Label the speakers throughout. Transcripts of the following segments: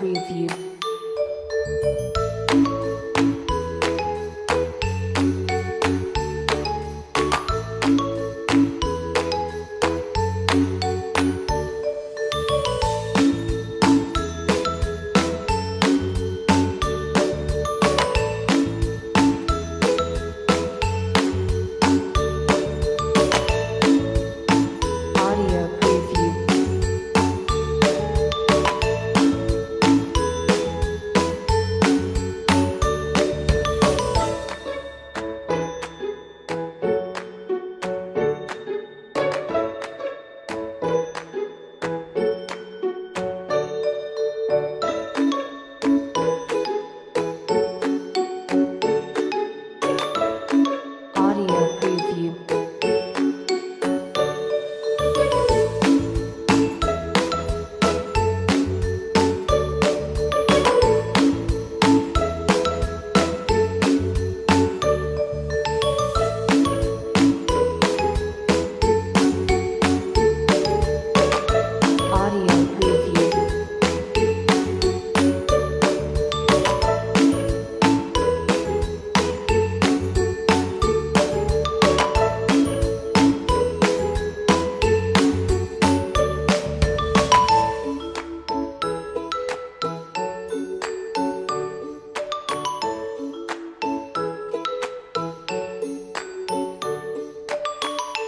Speaker 1: preview. Audio preview. Audio preview. Audio preview.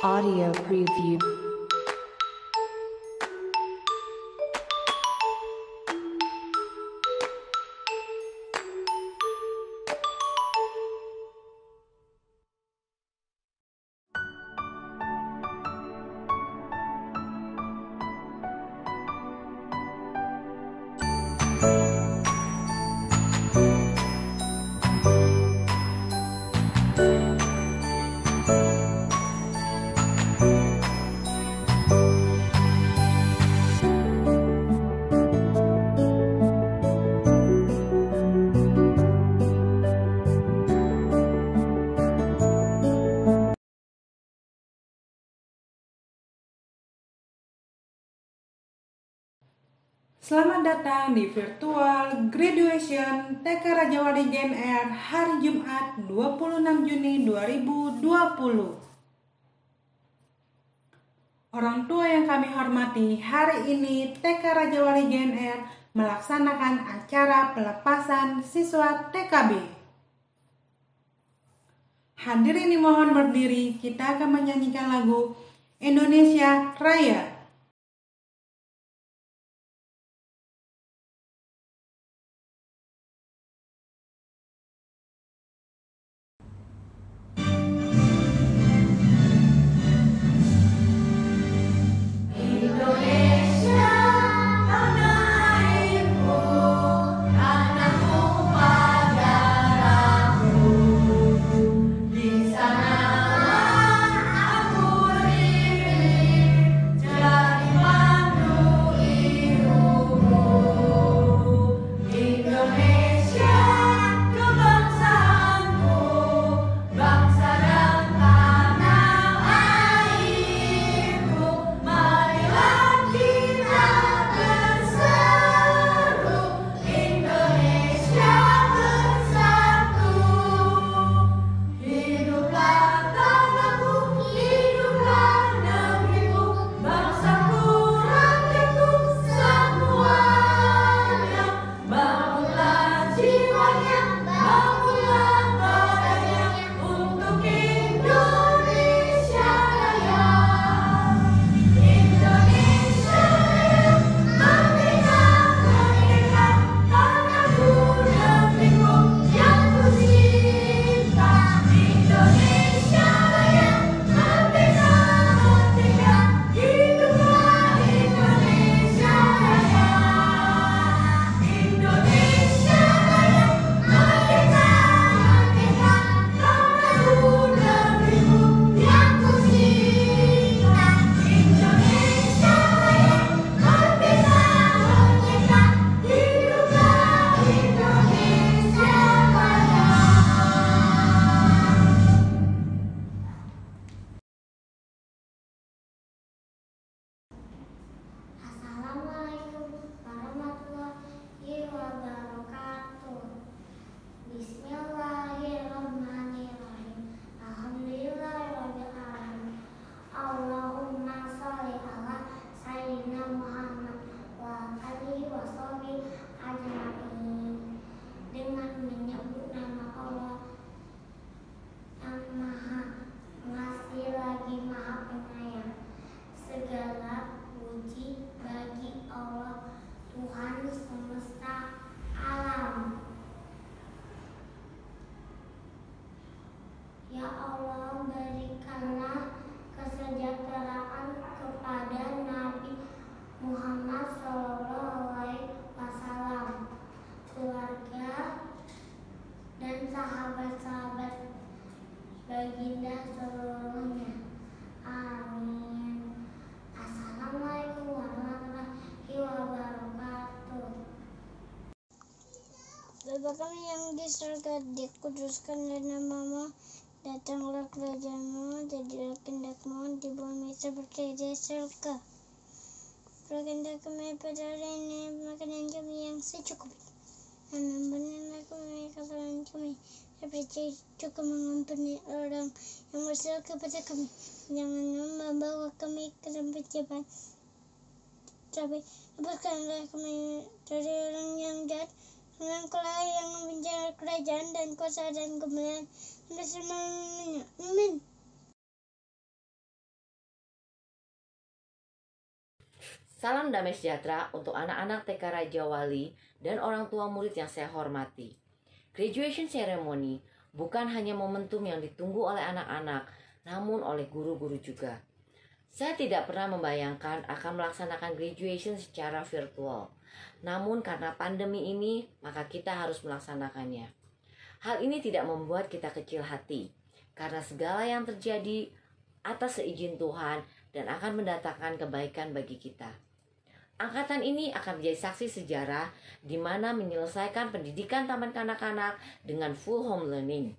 Speaker 1: Audio preview.
Speaker 2: Selamat datang di virtual graduation TK Rajawali GNR hari Jumat 26 Juni 2020. Orang tua yang kami hormati, hari ini TK Rajawali GNR melaksanakan acara pelepasan siswa TKB. Hadirin dimohon berdiri, kita akan menyanyikan lagu Indonesia Raya.
Speaker 3: Di sana aku dipilih surga, dikuduskanlah namamu, datanglah kerajaanmu, jadilah kehendak-Mu di bumi seperti di surga. Berikanlah kami pada hari ini makanan kami yang secukupnya, dan ampunilah kami kesalahan kami, seperti juga mengampuni orang yang bersalah kepada kami. Jangan membawa kami ke dalam pencobaan, tapi lepaskanlah kami dari orang yang jahat. Karena Engkaulah yang mempunyai kerajaan dan kuasa dan kemuliaan sampai selamanya. Amin.
Speaker 4: Salam damai sejahtera untuk anak-anak TK Raja Wali dan orang tua murid yang saya hormati. Graduation ceremony bukan hanya momentum yang ditunggu oleh anak-anak, namun oleh guru-guru juga. Saya tidak pernah membayangkan akan melaksanakan graduation secara virtual. Namun karena pandemi ini, maka kita harus melaksanakannya. Hal ini tidak membuat kita kecil hati, karena segala yang terjadi atas seizin Tuhan dan akan mendatangkan kebaikan bagi kita. Angkatan ini akan menjadi saksi sejarah di mana menyelesaikan pendidikan taman kanak-kanak dengan full home learning.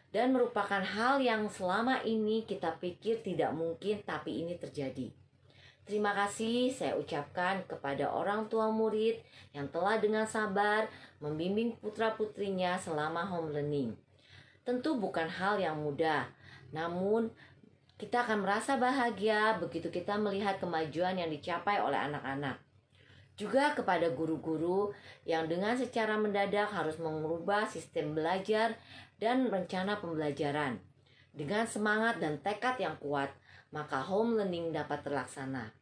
Speaker 4: Dan merupakan hal yang selama ini kita pikir tidak mungkin, tapi ini terjadi. Terima kasih saya ucapkan kepada orang tua murid yang telah dengan sabar membimbing putra-putrinya selama home learning. Tentu bukan hal yang mudah, namun kita akan merasa bahagia begitu kita melihat kemajuan yang dicapai oleh anak-anak. Juga kepada guru-guru yang dengan secara mendadak harus mengubah sistem belajar dan rencana pembelajaran. Dengan semangat dan tekad yang kuat, maka home learning dapat terlaksana.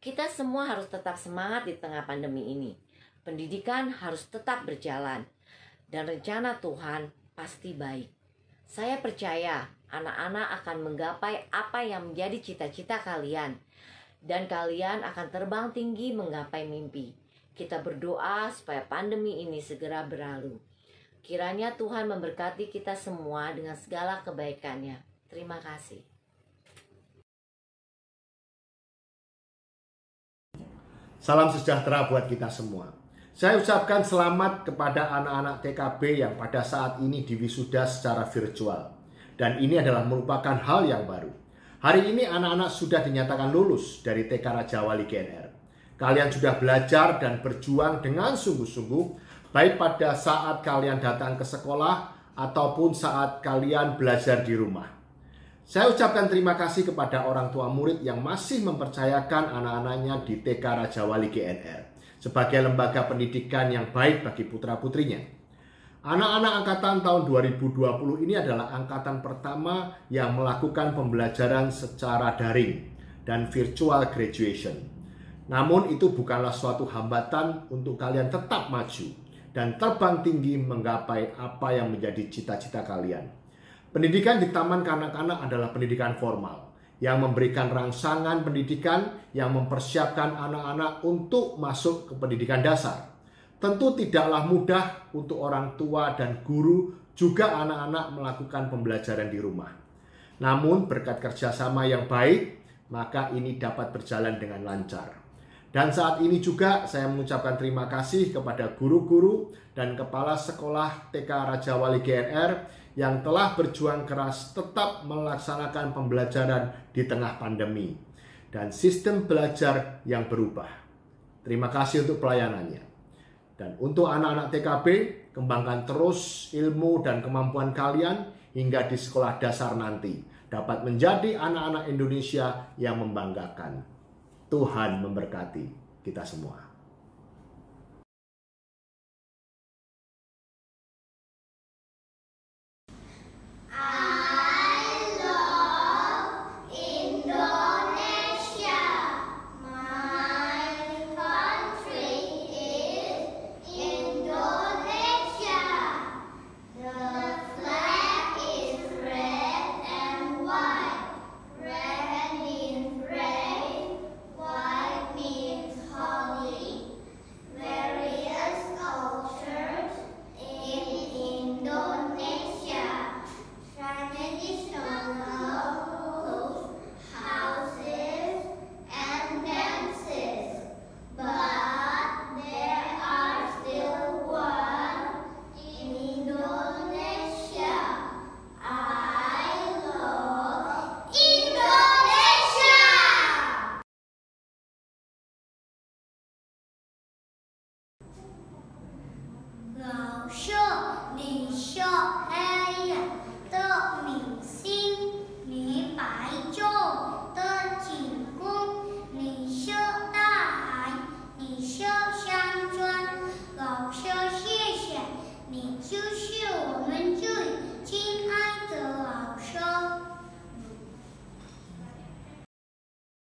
Speaker 4: Kita semua harus tetap semangat di tengah pandemi ini. Pendidikan harus tetap berjalan, dan rencana Tuhan pasti baik. Saya percaya anak-anak akan menggapai apa yang menjadi cita-cita kalian, dan kalian akan terbang tinggi menggapai mimpi. Kita berdoa supaya pandemi ini segera berlalu. Kiranya Tuhan memberkati kita semua dengan segala kebaikannya. Terima kasih.
Speaker 5: Salam sejahtera buat kita semua. Saya ucapkan selamat kepada anak-anak TKB yang pada saat ini diwisuda secara virtual. Dan ini adalah merupakan hal yang baru. Hari ini anak-anak sudah dinyatakan lulus dari TK Raja Wali GNR. Kalian sudah belajar dan berjuang dengan sungguh-sungguh, baik pada saat kalian datang ke sekolah ataupun saat kalian belajar di rumah. Saya ucapkan terima kasih kepada orang tua murid yang masih mempercayakan anak-anaknya di TK Raja Wali GNR sebagai lembaga pendidikan yang baik bagi putra-putrinya. Anak-anak angkatan tahun 2020 ini adalah angkatan pertama yang melakukan pembelajaran secara daring dan virtual graduation. Namun itu bukanlah suatu hambatan untuk kalian tetap maju dan terbang tinggi menggapai apa yang menjadi cita-cita kalian. Pendidikan di taman kanak-kanak adalah pendidikan formal yang memberikan rangsangan pendidikan yang mempersiapkan anak-anak untuk masuk ke pendidikan dasar. Tentu tidaklah mudah untuk orang tua dan guru juga anak-anak melakukan pembelajaran di rumah. Namun berkat kerjasama yang baik, maka ini dapat berjalan dengan lancar. Dan saat ini juga saya mengucapkan terima kasih kepada guru-guru dan kepala sekolah TK Raja Wali GNR yang telah berjuang keras tetap melaksanakan pembelajaran di tengah pandemi dan sistem belajar yang berubah. Terima kasih untuk pelayanannya. Dan untuk anak-anak TKB, kembangkan terus ilmu dan kemampuan kalian hingga di sekolah dasar nanti dapat menjadi anak-anak Indonesia yang membanggakan. Tuhan memberkati kita semua.
Speaker 3: Red means red, white means holly.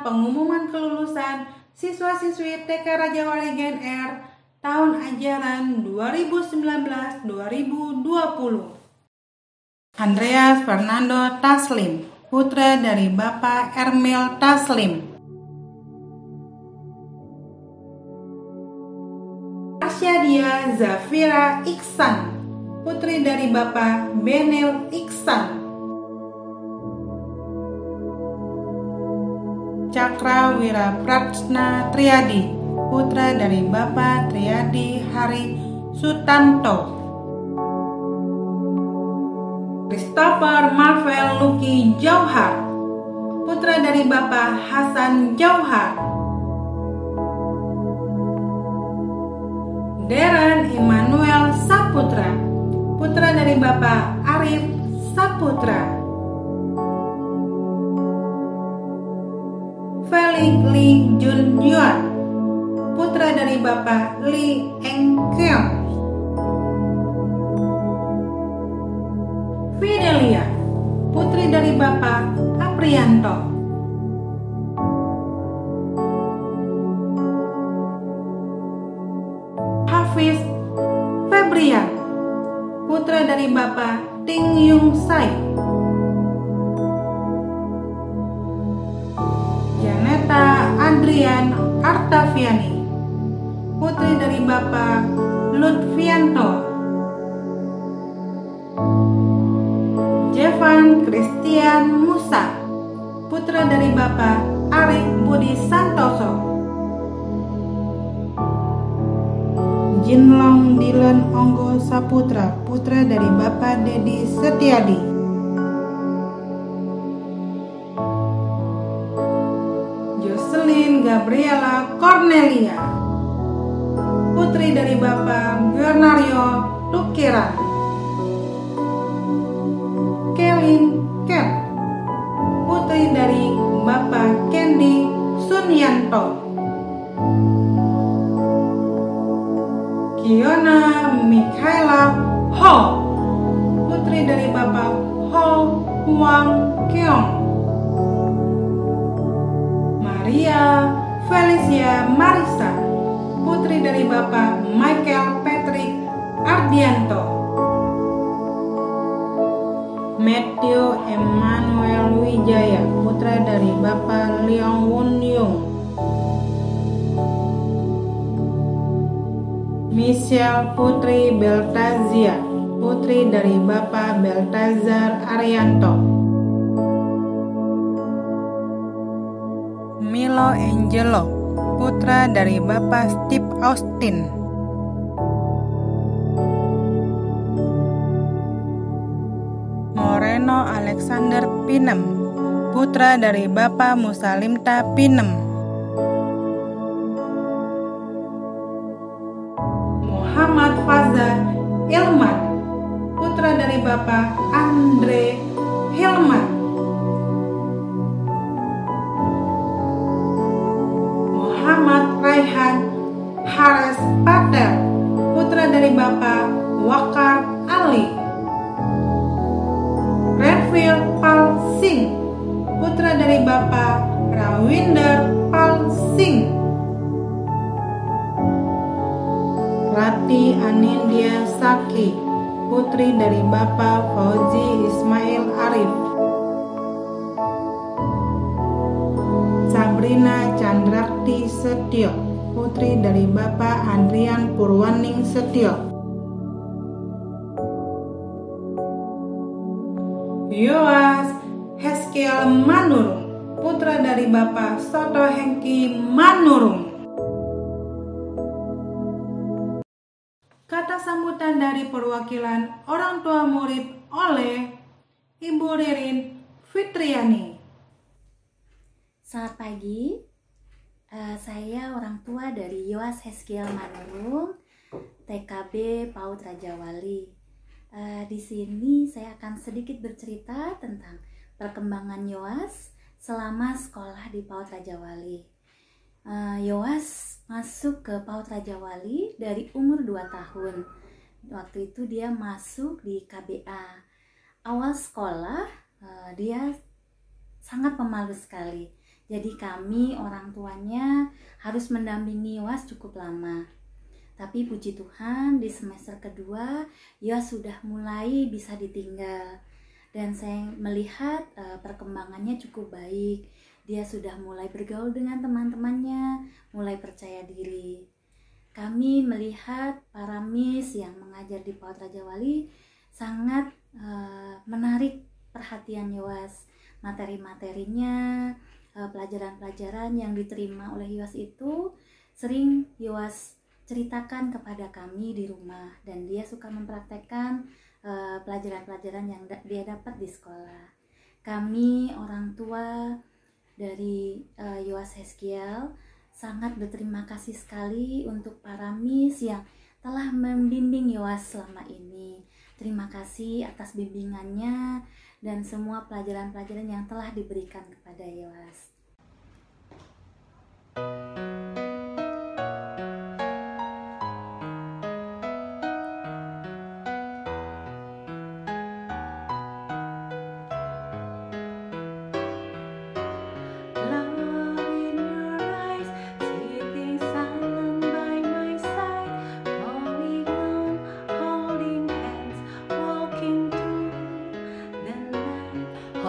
Speaker 2: pengumuman kelulusan siswa-siswi TK Raja Wali GNR tahun ajaran 2019-2020. Andreas Fernando Taslim, putra dari Bapak Ermil Taslim. Asyadia Zafira Iksan, putri dari Bapak Benil Iksan. Cakra Wira Prajna Triadi, putra dari Bapak Triadi Hari Sutanto. Christopher Marvel Luki Jauhar, putra dari Bapak Hasan Jauhar. Darren Immanuel Saputra, putra dari Bapak Arif Saputra. Felix Lee Jun Yuan, putra dari Bapak Lee Eng Keong. Fidelia, putri dari Bapak Aprianto. Hafiz Febrian, putra dari Bapak Ting Yung Sai. Janeta Adrian Artaviani, putri dari Bapak Lutfianto. Jevan Christian Musa, putra dari Bapak Arif Budi Santoso. Jinlong Dylan Onggo Saputra, putra dari Bapak Dedi Setiadi. Jocelyn Gabriela Cornelia, putri dari Bapak Bernario Tukiran. Kelin Ken, putri dari Bapak Kendi Sunyanto. Kiona Mikaela Ho, putri dari Bapak Ho Huang Keong. Maria Felicia Marisa, putri dari Bapak Michael Patrick Ardianto. Matthew Emmanuel Wijaya, putra dari Bapak Leong Won Yung. Michelle Putri Beltazia, putri dari Bapak Beltazar Arianto. Milo Angelo, putra dari Bapak Steve Austin. Moreno Alexander Pinem, putra dari Bapak Musalimta Pinem. Muhammad Faza Ilman, putra dari Bapak Andre Hilman. Muhammad Raihan Haris Patel, putra dari Bapak Wakar Ali. Renfield Pal Singh, putra dari Bapak Rawinder Pal Singh. Rati Anindya Saki, putri dari Bapak Fauzi Ismail Arif. Sabrina Chandrakti Setio, putri dari Bapak Andrian Purwaning Setio. Yoas Heskiel Manurung, putra dari Bapak Soto Hengki Manurung. Kata sambutan dari perwakilan orang tua murid oleh Ibu Ririn Fitriani.
Speaker 6: Selamat pagi, saya orang tua dari Yoas Heskiel Manurung, TKB PAUD Raja Wali. Di sini saya akan sedikit bercerita tentang perkembangan Yoas selama sekolah di PAUD Raja Wali. Yoas masuk ke PAUD Raja Wali dari umur 2 tahun. Waktu itu dia masuk di KBA. Awal sekolah dia sangat pemalu sekali. Jadi kami orang tuanya harus mendampingi Yoas cukup lama. Tapi puji Tuhan di semester kedua Yoas sudah mulai bisa ditinggal. Dan saya melihat perkembangannya cukup baik. Dia sudah mulai bergaul dengan teman-temannya, mulai percaya diri. Kami melihat para miss yang mengajar di PAUD Raja Wali sangat menarik perhatian Yoas. Materi-materinya, pelajaran-pelajaran yang diterima oleh Yoas itu sering Yoas ceritakan kepada kami di rumah, dan dia suka mempraktekkan pelajaran-pelajaran yang dia dapat di sekolah. Kami orang tua dari Yoas Heskiel sangat berterima kasih sekali untuk para miss yang telah membimbing Yoas selama ini. Terima kasih atas bimbingannya dan semua pelajaran-pelajaran yang telah diberikan kepada Yoas.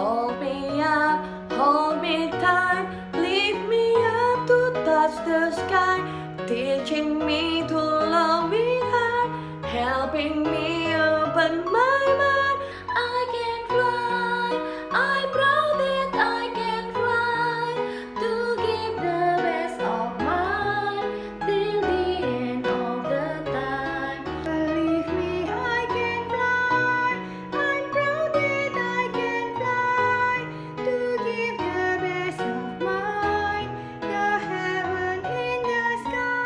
Speaker 7: Hold me up, hold me tight, lift me up to touch the sky, teaching me to love with heart, helping me open my mind. I can fly, I'm proud that I can fly, to give the best of mine, till the end of the time. Believe me, I can fly, I'm proud that I can fly, to give the best of mine, the heaven in the sky.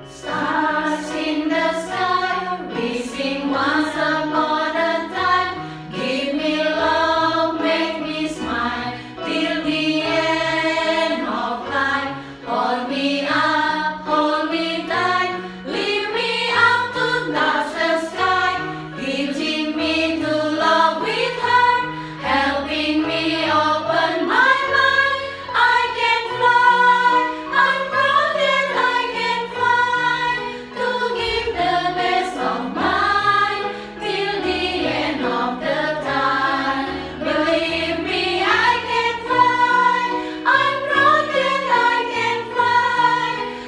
Speaker 7: Stars in the sky, we sing once upon a time. Give me love, make me smile, till the end of life. Hold me up, hold me tight, lift me up to touch the sky, teaching me to love with heart, helping me open my mind. I can fly, I'm proud that I can fly, to give the best of mine, till the end of the time. Believe me, I can fly, I'm proud that I can fly,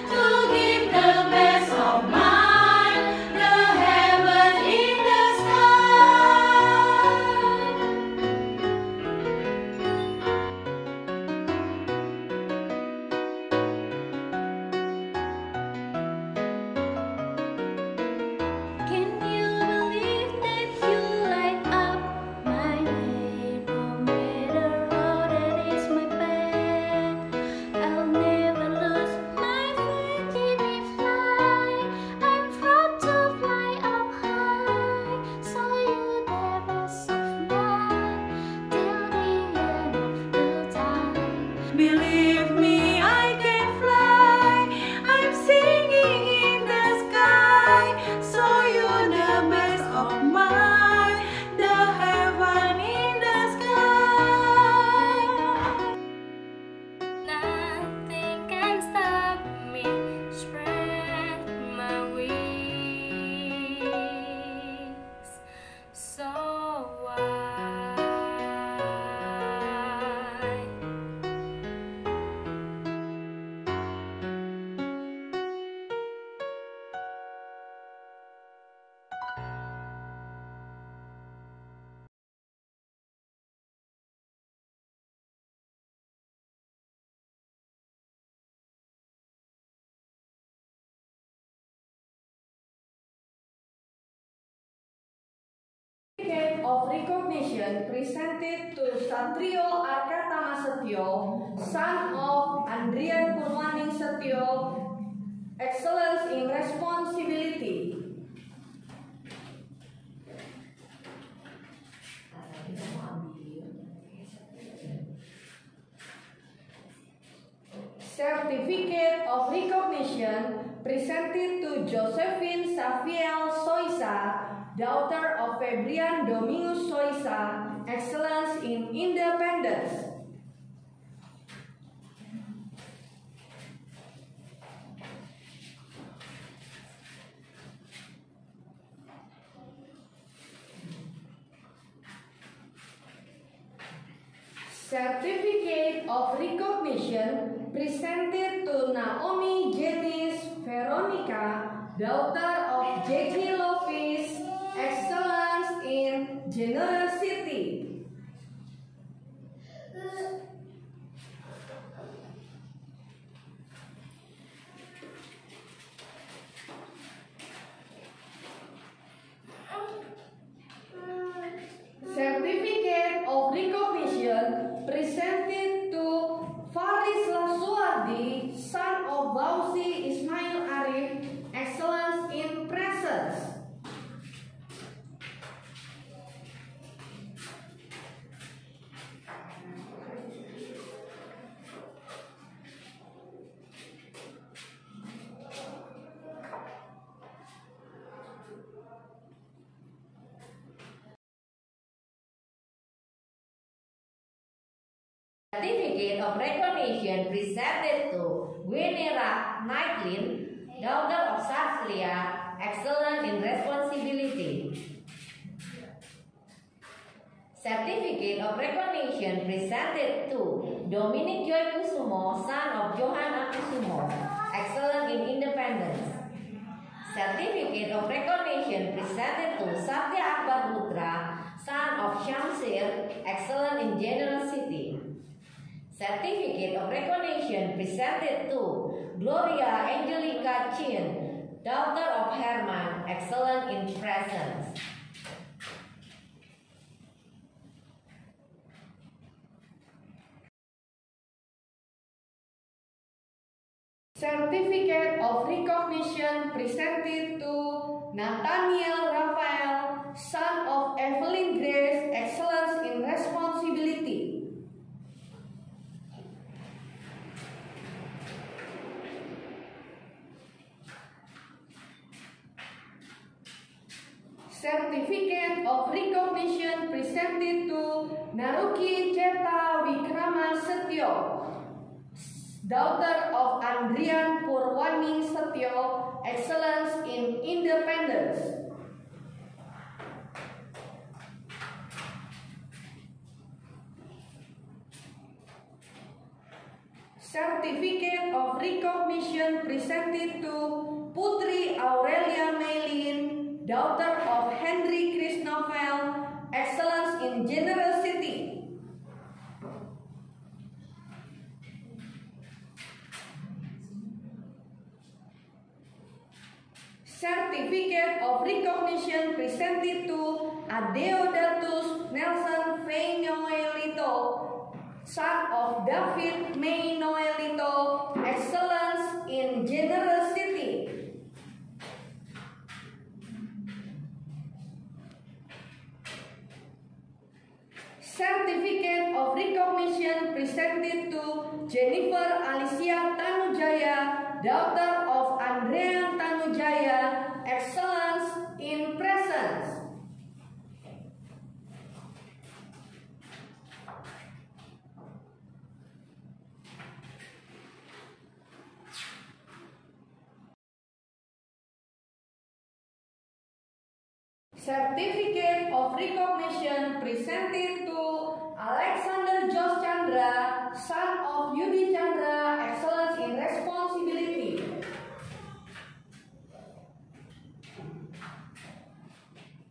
Speaker 7: to give the best of mine, the heaven in the sky. Can you believe that you light up my way? No matter how that is my path, I'll never lose my faith. Let me fly, I'm proud to fly up high, so you the best of mine, till the end of the time. Believe me, I can fly, I'm singing in the sky, so you're the best of mine, the heaven in the sky. Nothing can stop me, spread my wings so wide.
Speaker 8: Certificate of recognition presented to Satrio Arkatama Setio, son of Andrian Purwaning Setio, excellence in responsibility. Certificate of recognition presented to Josephine Safiel Soisa, daughter of Febrian Domingus Soisa, Excellence in Independence. Certificate of recognition presented to Naomi Jenis Veronica, daughter of J.G. Lopez, Excellence in Generosity. Certificate of recognition presented to Faris Lasuardi, son of Bausi Ismail Arif, Excellence in Presence.
Speaker 4: Certificate of recognition presented to Wenera Knightlin, daughter of Sastria, excellent in responsibility. Certificate of recognition presented to Dominic Joy Kusumo, son of Johanna Kusumo, excellent in independence. Certificate of recognition presented to Satya Akbar Putra, son of Shamsir, excellent in generosity. Certificate of recognition presented to Gloria Angelica Chin, daughter of Herman, excellent in presence.
Speaker 8: Certificate of recognition presented to Nathaniel Raphael, son of Evelyn Grace, excellence in responsibility. Certificate of recognition presented to Naruki Ceta Wikrama Setio, daughter of Andrian Purwani Setio, excellence in independence. Certificate of recognition presented to Putri Aurelia Melin, daughter of Henry Christopher, excellence in generosity. Certificate of recognition presented to Adeodatus Nelson Faye Noelito, son of David May Noelito, excellence in generosity. Certificate of recognition presented to Jennifer Alicia Tanujaya, daughter of Andrean Tanujaya, excellence in presence. Certificate of recognition presented to Alexander Jos Chandra, son of Yudi Chandra, excellence in responsibility.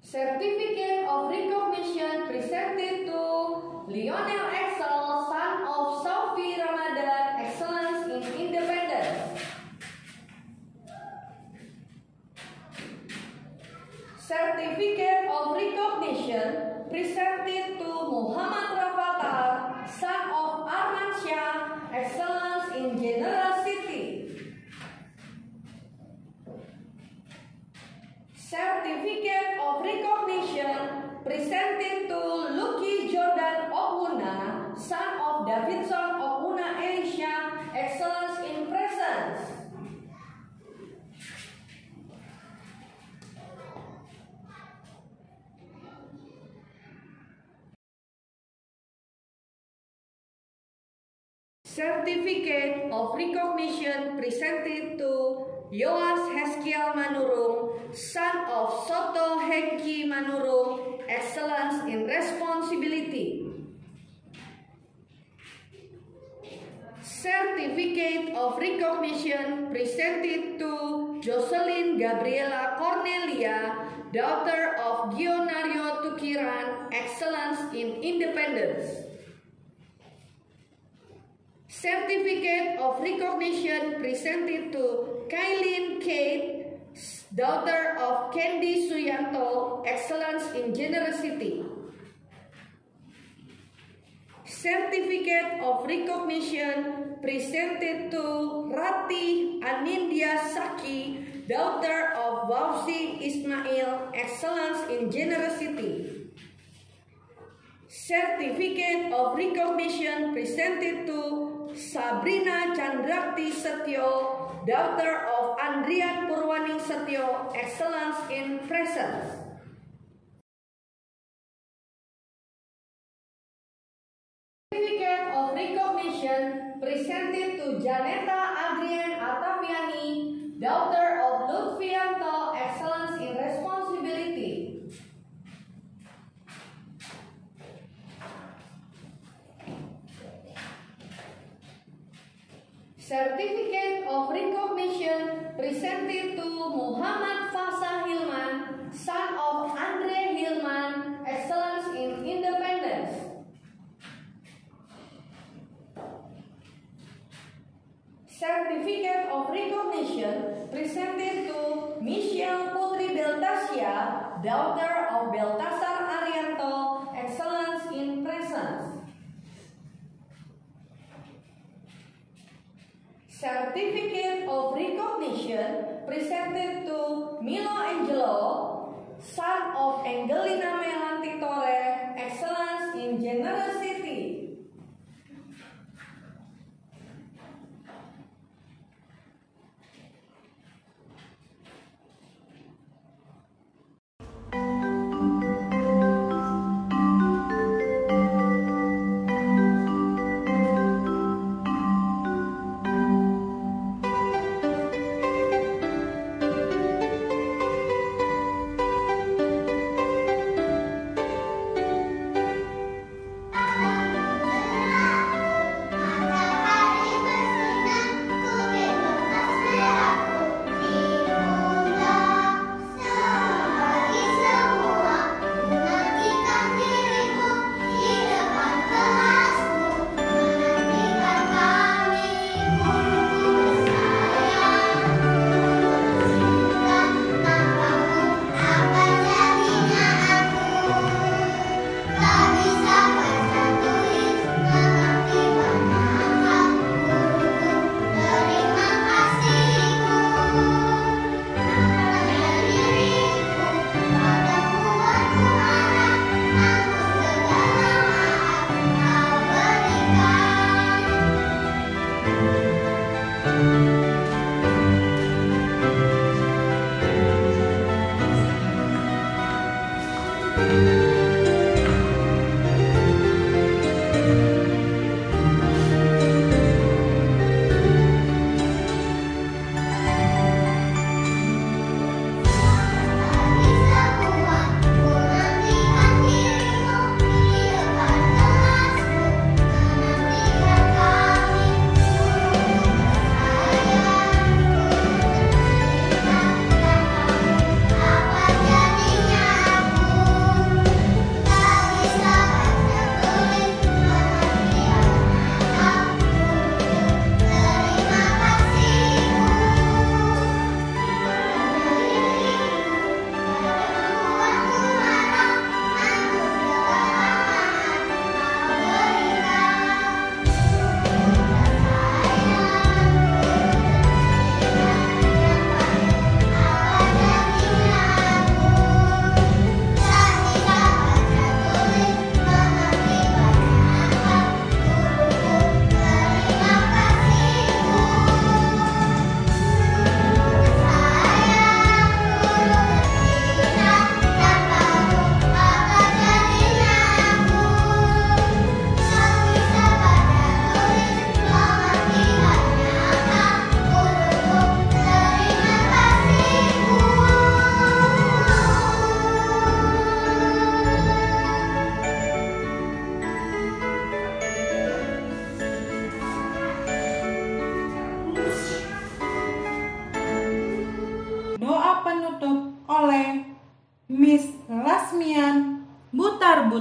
Speaker 8: Certificate of recognition presented to Lionel Excel, son of Sophie Ramadan, excellence in independence. Certificate of recognition presented to Muhammad Rafathar, son of Arman Shah, excellence in generosity. Certificate of recognition presented to Lucky Jordan Oguna, son of Davidson Oguna Elisha, excellence Excellence. Certificate of Recognition presented to Yoas Heskiel Manurung, son of Soto Hengki Manurung, Excellence in Responsibility. Certificate of Recognition presented to Jocelyn Gabriela Cornelia, daughter of Gionario Tukiran, Excellence in Independence. Certificate of Recognition presented to Kailin Kate, daughter of Candy Suyanto, Excellence in Generosity. Certificate of Recognition presented to Rati Anindya Saki, daughter of Wausi Ismail, Excellence in Generosity. Certificate of Recognition presented to Sabrina Chandrakti Setio, daughter of Andrian Purwaning Setio, Excellence in Presence. Certificate of Recognition presented to Janeta Adrian Ataviani, daughter of Lutfianto, Excellence in Responsibility. Certificate of Recognition presented to Muhammad Fasa Hilman, son of Andre Hilman, Excellence in Independence. Certificate of Recognition presented to Michelle Putri Beltasia, daughter of Beltasar Arianto, Excellence in Presence. Certificate of Recognition presented to Milo Angelo, son of Angelina Melanti Torre, Excellence in Generosity.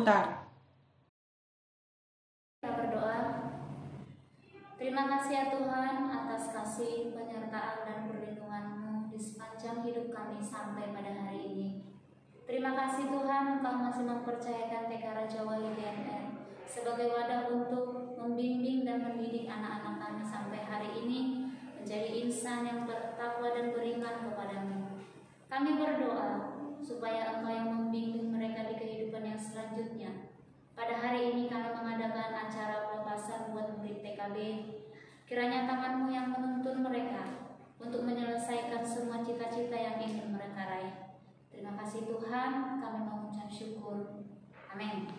Speaker 2: sebentar.
Speaker 9: Kita berdoa. Terima kasih ya Tuhan atas kasih, penyertaan, dan perlindungan-Mu di sepanjang hidup kami sampai pada hari ini. Terima kasih Tuhan, Engkau masih mempercayakan TK Raja Wali GNR sebagai wadah untuk membimbing dan mendidik anak-anak kami sampai hari ini menjadi insan yang bertakwa dan beriman kepadamu. Kami berdoa supaya Engkau yang membimbing mereka di kehidupan yang selanjutnya. Pada hari ini kami mengadakan acara pelepasan buat murid TKB. Kiranya tangan-Mu yang menuntun mereka untuk menyelesaikan semua cita-cita yang ingin mereka raih. Terima kasih Tuhan, kami mengucap syukur. Amin.